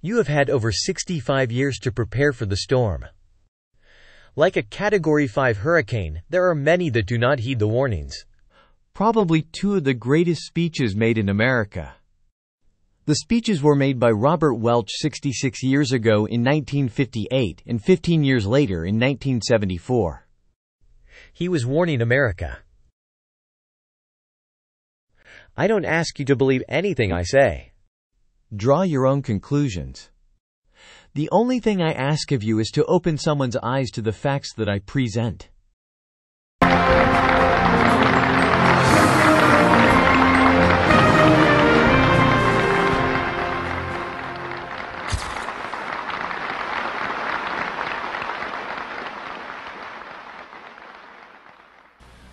You have had over 65 years to prepare for the storm. Like a Category 5 hurricane, there are many that do not heed the warnings. Probably two of the greatest speeches made in America. The speeches were made by Robert Welch 66 years ago in 1958 and 15 years later in 1974. He was warning America. I don't ask you to believe anything I say. Draw your own conclusions. The only thing I ask of you is to open someone's eyes to the facts that I present.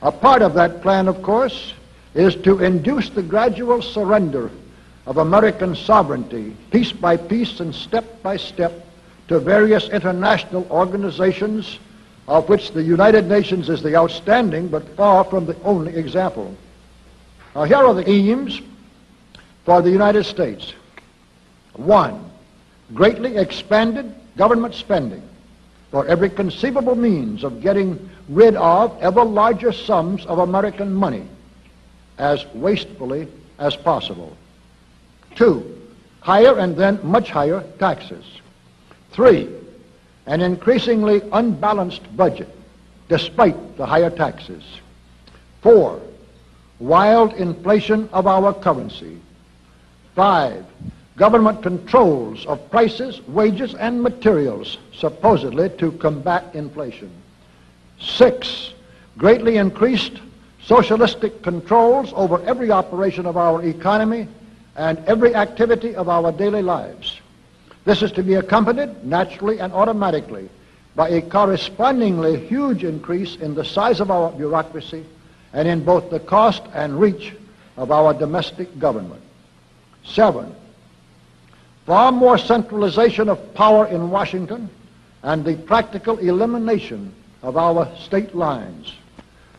A part of that plan, of course, is to induce the gradual surrender of American sovereignty, piece by piece and step by step, to various international organizations, of which the United Nations is the outstanding but far from the only example. Now, here are the aims for the United States. 1. Greatly expanded government spending for every conceivable means of getting rid of ever larger sums of American money as wastefully as possible. 2. Higher and then much higher taxes. 3. An increasingly unbalanced budget despite the higher taxes. 4. Wild inflation of our currency. 5. Government controls of prices, wages, and materials, supposedly to combat inflation. 6. Greatly increased socialistic controls over every operation of our economy and every activity of our daily lives. This is to be accompanied, naturally and automatically, by a correspondingly huge increase in the size of our bureaucracy and in both the cost and reach of our domestic government. 7. Far more centralization of power in Washington and the practical elimination of our state lines.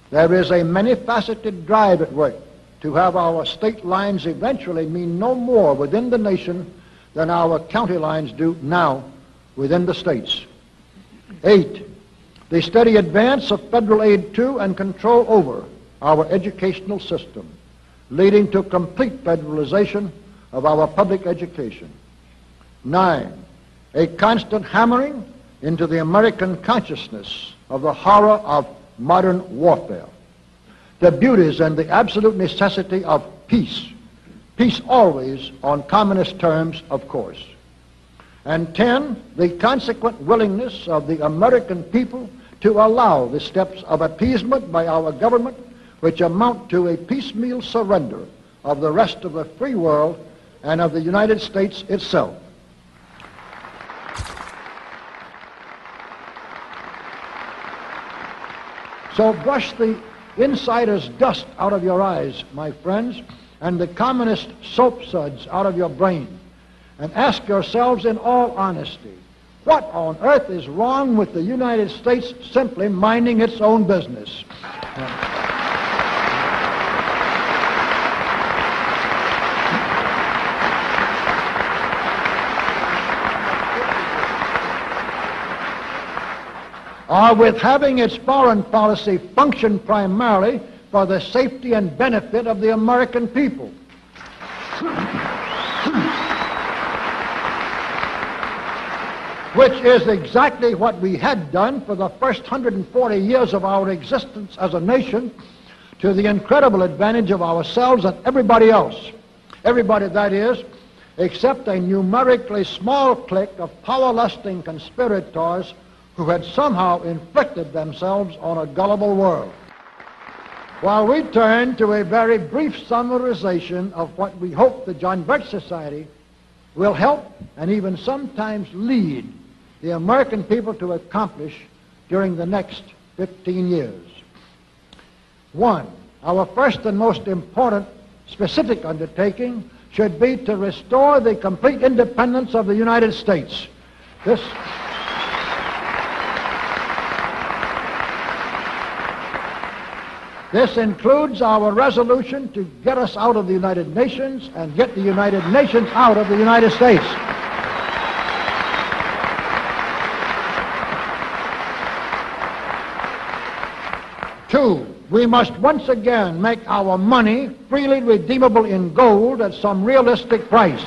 There is a many-faceted drive at work to have our state lines eventually mean no more within the nation than our county lines do now within the states. 8. The steady advance of federal aid to and control over our educational system, leading to complete federalization of our public education. 9. A constant hammering into the American consciousness of the horror of modern warfare, the beauties and the absolute necessity of peace. Peace always on communist terms, of course. And 10, the consequent willingness of the American people to allow the steps of appeasement by our government which amount to a piecemeal surrender of the rest of the free world and of the United States itself. So brush the insider's dust out of your eyes, my friends, and the communist soap suds out of your brain, and ask yourselves in all honesty, what on earth is wrong with the United States simply minding its own business? Or with having its foreign policy function primarily for the safety and benefit of the American people. Which is exactly what we had done for the first 140 years of our existence as a nation, to the incredible advantage of ourselves and everybody else. Everybody, that is, except a numerically small clique of power-lusting conspirators who had somehow inflicted themselves on a gullible world. While we turn to a very brief summarization of what we hope the John Birch Society will help and even sometimes lead the American people to accomplish during the next 15 years. 1. Our first and most important specific undertaking should be to restore the complete independence of the United States. This includes our resolution to get us out of the United Nations and get the United Nations out of the United States. Two, we must once again make our money freely redeemable in gold at some realistic price.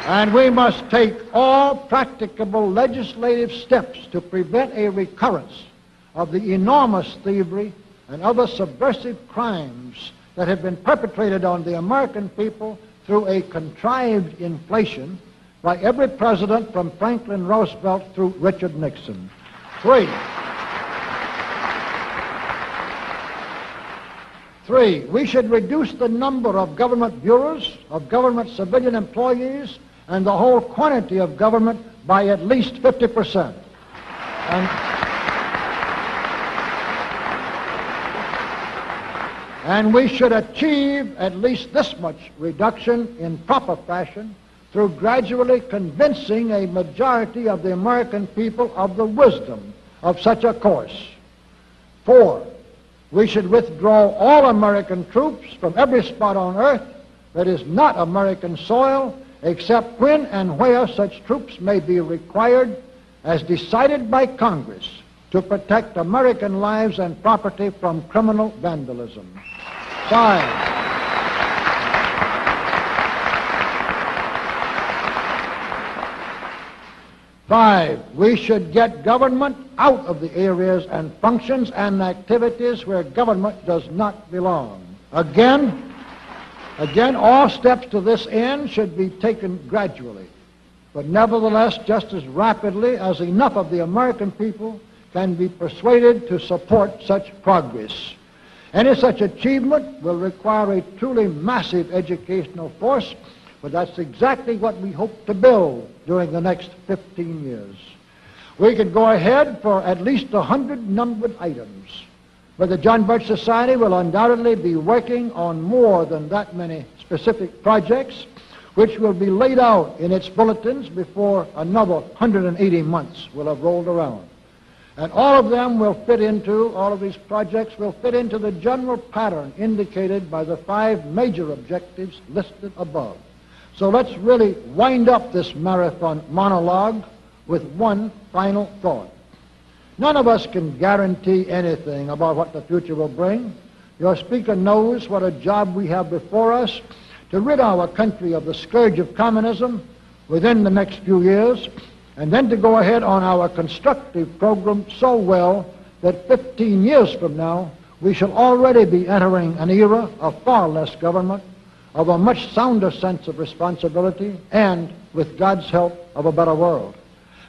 And we must take all practicable legislative steps to prevent a recurrence of the enormous thievery and other subversive crimes that have been perpetrated on the American people through a contrived inflation by every president from Franklin Roosevelt through Richard Nixon. Three, we should reduce the number of government bureaus, of government civilian employees, and the whole quantity of government by at least 50%. And we should achieve at least this much reduction in proper fashion through gradually convincing a majority of the American people of the wisdom of such a course. Four, we should withdraw all American troops from every spot on earth that is not American soil, except when and where such troops may be required, as decided by Congress, to protect American lives and property from criminal vandalism. Five, we should get government out of the areas and functions and activities where government does not belong. Again, all steps to this end should be taken gradually, but nevertheless just as rapidly as enough of the American people can be persuaded to support such progress. Any such achievement will require a truly massive educational force, but that's exactly what we hope to build during the next 15 years. We could go ahead for at least 100 numbered items, but the John Birch Society will undoubtedly be working on more than that many specific projects, which will be laid out in its bulletins before another 180 months will have rolled around. And all of these projects will fit into the general pattern indicated by the 5 major objectives listed above. So let's really wind up this marathon monologue with one final thought. None of us can guarantee anything about what the future will bring. Your speaker knows what a job we have before us to rid our country of the scourge of communism within the next few years, and then to go ahead on our constructive program so well that 15 years from now we shall already be entering an era of far less government, of a much sounder sense of responsibility, and, with God's help, of a better world.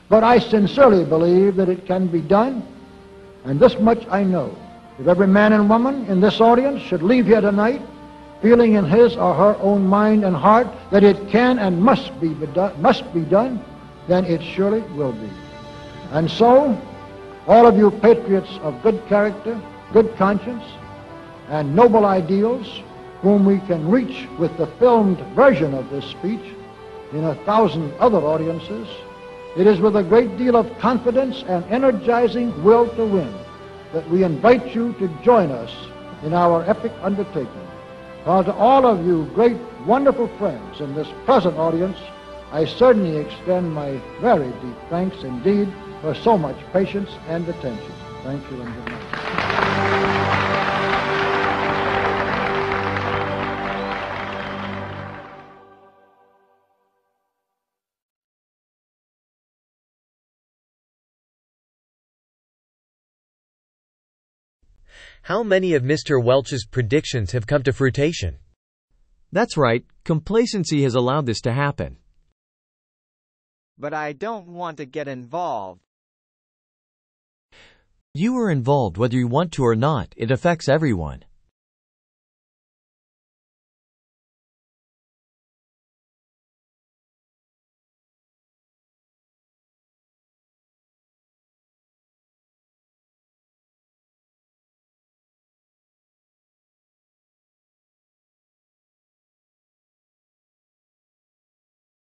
But I sincerely believe that it can be done, and this much I know. If every man and woman in this audience should leave here tonight feeling in his or her own mind and heart that it can and must be done, then it surely will be. And so, all of you patriots of good character, good conscience, and noble ideals, whom we can reach with the filmed version of this speech in 1,000 other audiences, it is with a great deal of confidence and energizing will to win that we invite you to join us in our epic undertaking. While to all of you great, wonderful friends in this present audience, I certainly extend my very deep thanks indeed for so much patience and attention. Thank you and good night. How many of Mr. Welch's predictions have come to fruition? That's right, complacency has allowed this to happen. But I don't want to get involved. You are involved whether you want to or not. It affects everyone.